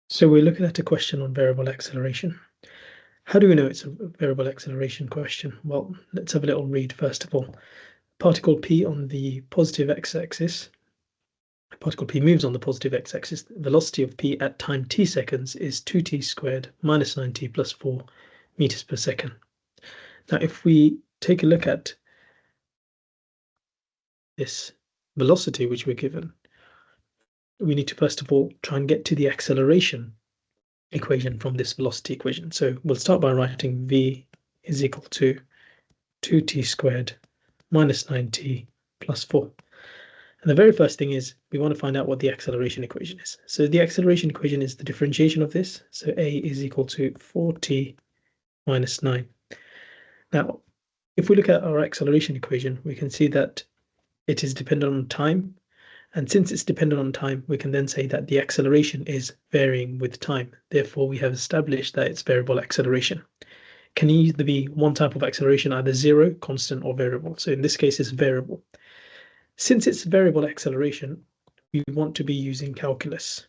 So we're looking at a question on variable acceleration. How do we know it's a variable acceleration question? Well, let's have a little read first of all. Particle P on the positive x-axis. Particle P moves on the positive x-axis. The velocity of P at time t seconds is 2t squared minus 9t plus 4 meters per second. Now, if we take a look at this velocity which we're given, we need to first of all try and get to the acceleration equation from this velocity equation. So we'll start by writing v is equal to 2t squared minus 9t plus 4. And the very first thing is we want to find out what the acceleration equation is. So the acceleration equation is the differentiation of this. So a is equal to 4t minus 9. Now, if we look at our acceleration equation, we can see that it is dependent on time. And since it's dependent on time, we can then say that the acceleration is varying with time. Therefore, we have established that it's variable acceleration. Can either be one type of acceleration, either zero, constant, or variable. So in this case, it's variable. Since it's variable acceleration, we want to be using calculus.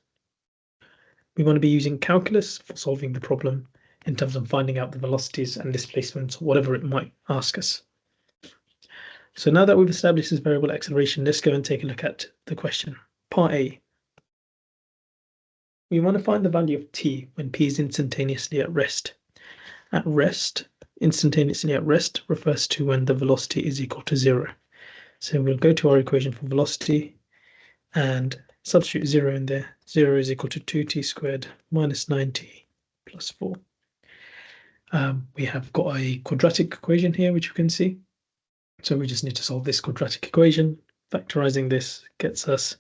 We want to be using calculus for solving the problem in terms of finding out the velocities and displacements, whatever it might ask us. So now that we've established this variable acceleration, let's go and take a look at the question. Part A. We want to find the value of t when p is instantaneously at rest. At rest, instantaneously at rest refers to when the velocity is equal to 0. So we'll go to our equation for velocity and substitute 0 in there. 0 is equal to 2t squared minus 9t plus 4. We have got a quadratic equation here, which you can see. So we just need to solve this quadratic equation. Factorizing this gets us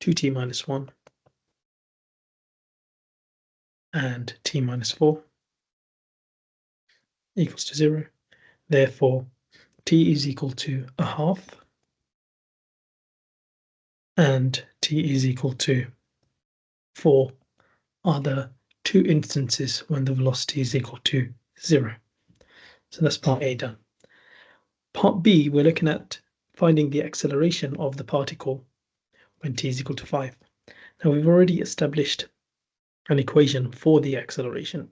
2t minus 1 and t minus 4 equals to 0. Therefore, t is equal to a half and t is equal to 4 are the two instances when the velocity is equal to 0. So that's part A done. Part B, we're looking at finding the acceleration of the particle when t is equal to 5. Now we've already established an equation for the acceleration.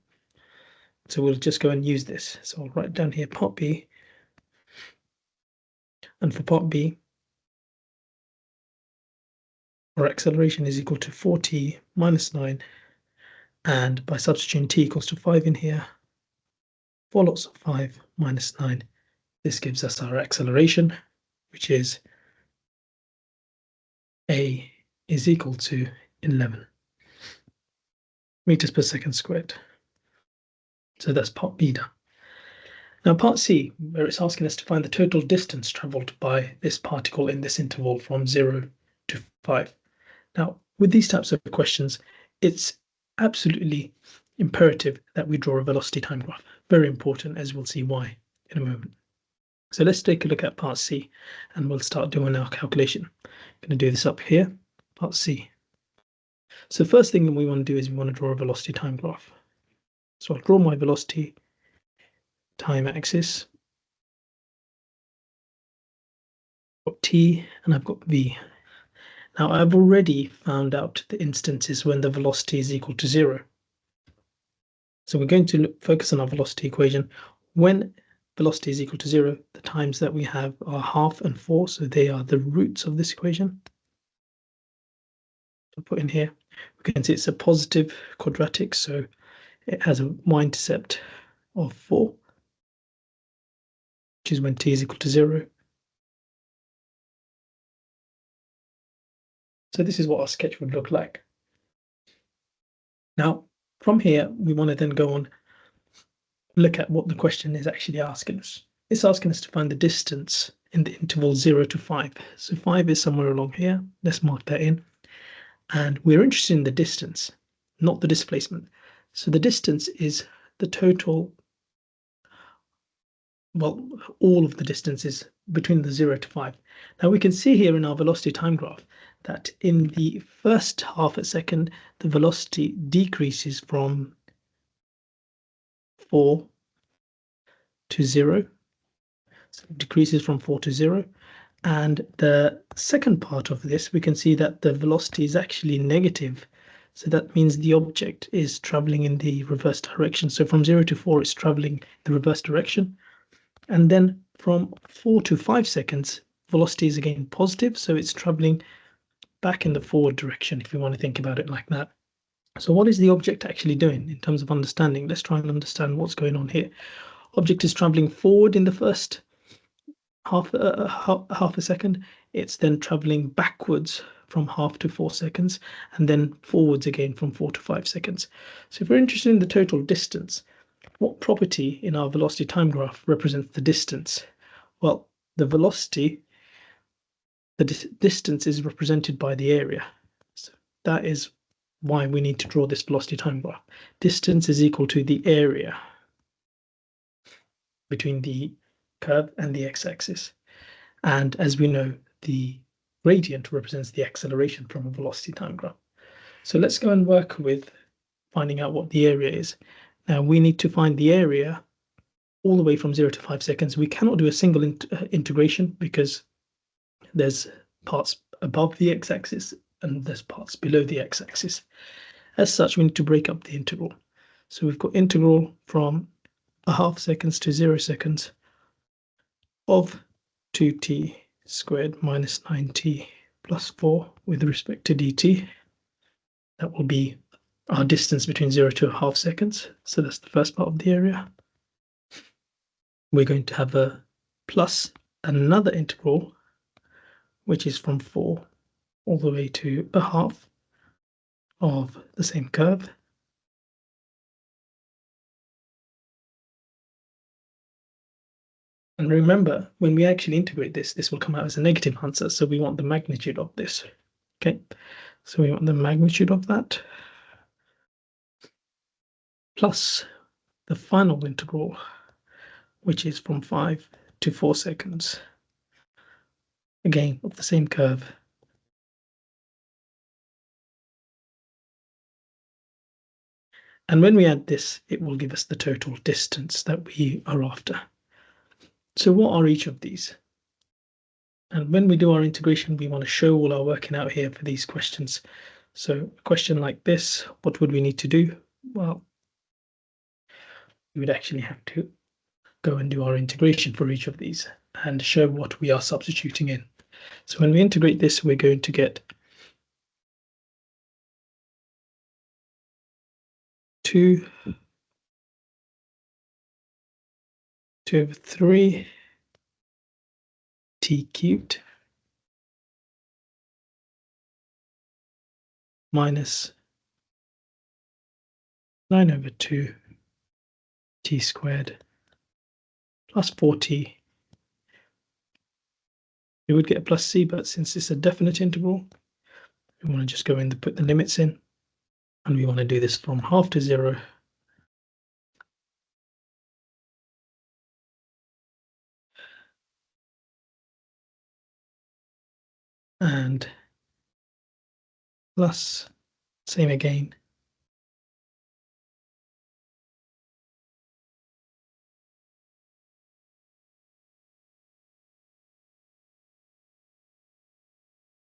So we'll just go and use this. So I'll write down here part B. And for part B, our acceleration is equal to 4t minus 9. And by substituting t equals to 5 in here, 4 lots of 5 minus 9. This gives us our acceleration, which is a is equal to 11 meters per second squared. So that's part B done. Now part C, where it's asking us to find the total distance traveled by this particle in this interval from 0 to 5. Now, with these types of questions, it's absolutely imperative that we draw a velocity time graph. Very important, as we'll see why in a moment. So let's take a look at part C and we'll start doing our calculation. I'm going to do this up here, part C. So first thing we want to do is we want to draw a velocity time graph. So I'll draw my velocity time axis. I've got t and I've got v. Now I've already found out the instances when the velocity is equal to 0. So we're going to focus on our velocity equation. When velocity is equal to 0, the times that we have are half and 4, so they are the roots of this equation. So put in here, we can see it's a positive quadratic, so it has a y-intercept of 4, which is when t is equal to 0. So this is what our sketch would look like. Now, from here, we want to then go on, look at what the question is actually asking us. It's asking us to find the distance in the interval 0 to 5. So 5 is somewhere along here. Let's mark that in. And we're interested in the distance, not the displacement. So the distance is the total, well, all of the distances between the 0 to 5. Now we can see here in our velocity time graph that in the first half a second, the velocity decreases from 4 to 0. So it decreases from 4 to 0. And the second part of this, we can see that the velocity is actually negative So that means the object is traveling in the reverse direction. So from 0 to 4, it's traveling the reverse direction. And then from 4 to 5 seconds, velocity is again positive. So it's traveling back in the forward direction, if you want to think about it like that. So what is the object actually doing in terms of understanding? Let's try and understand what's going on here. Object is traveling forward in the first half a second. It's then traveling backwards from half to 4 seconds, and then forwards again from 4 to 5 seconds. So if we're interested in the total distance, what property in our velocity time graph represents the distance? Well, the velocity, the distance is represented by the area. So that is why we need to draw this velocity time graph. Distance is equal to the area between the curve and the x-axis. And as we know, the gradient represents the acceleration from a velocity time graph. So let's go and work with finding out what the area is. Now we need to find the area all the way from 0 to 5 seconds. We cannot do a single integration because there's parts above the x-axis and there's parts below the x-axis. As such, we need to break up the integral. So we've got integral from a half seconds to 0 seconds of 2t squared minus 9t plus 4 with respect to dt. That will be our distance between 0 to a half seconds. So that's the first part of the area. We're going to have a plus another integral, which is from 4 all the way to a half of the same curve. And remember, when we actually integrate this, this will come out as a negative answer. So we want the magnitude of this. Okay, so we want the magnitude of that plus the final integral, which is from 5 to 4 seconds. Again, of the same curve. And when we add this, it will give us the total distance that we are after. So what are each of these? And when we do our integration, we want to show all our working out here for these questions. So a question like this, what would we need to do? Well, we would actually have to go and do our integration for each of these and show what we are substituting in. So when we integrate this, we're going to get 2 over 3 t cubed minus 9 over 2 t squared plus 4t. We would get a plus c, but since it's a definite integral, we want to just go in and put the limits in, and we want to do this from half to 0 and plus, same again,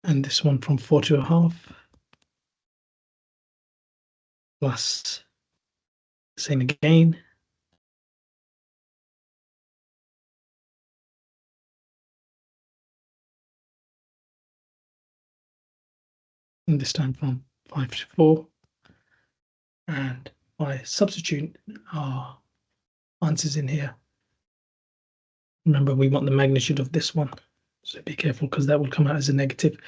and this one from 4 to a half plus, same again, and this time from 5 to 4. And by substituting our answers in here, remember we want the magnitude of this one, so be careful because that will come out as a negative.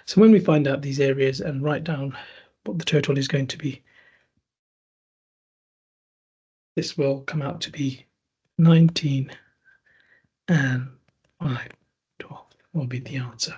So when we find out these areas and write down what the total is going to be, this will come out to be 19 and 5, 12 will be the answer.